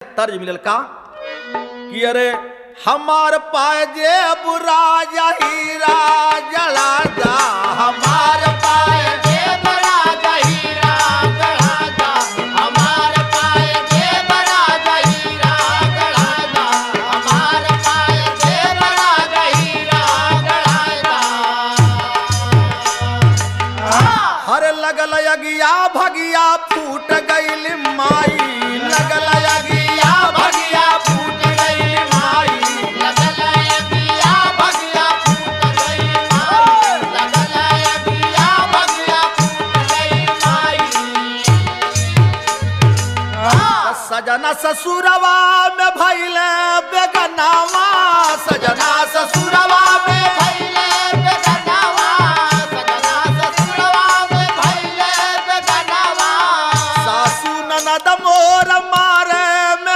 तर्ज मिलल का कि अरे हमार पाए जे बुरा हीरा जलादा, हमार पाए जे बड़ा हीरा गढ़ादा, हमार पाए जे बड़ा हीरा गढ़ादा, हमार पाए जे बड़ा हीरा गढ़ादा। हर लगल अगिया भगिया फूट गईल माई, लगल अगिया भगिया फूट गईल माई, लगल अगिया भगिया फूट गई माई, लगल अगिया भगिया फूट गई माई। सजना ससुरवा में भइले बेगनावा, सजना ससुरवा में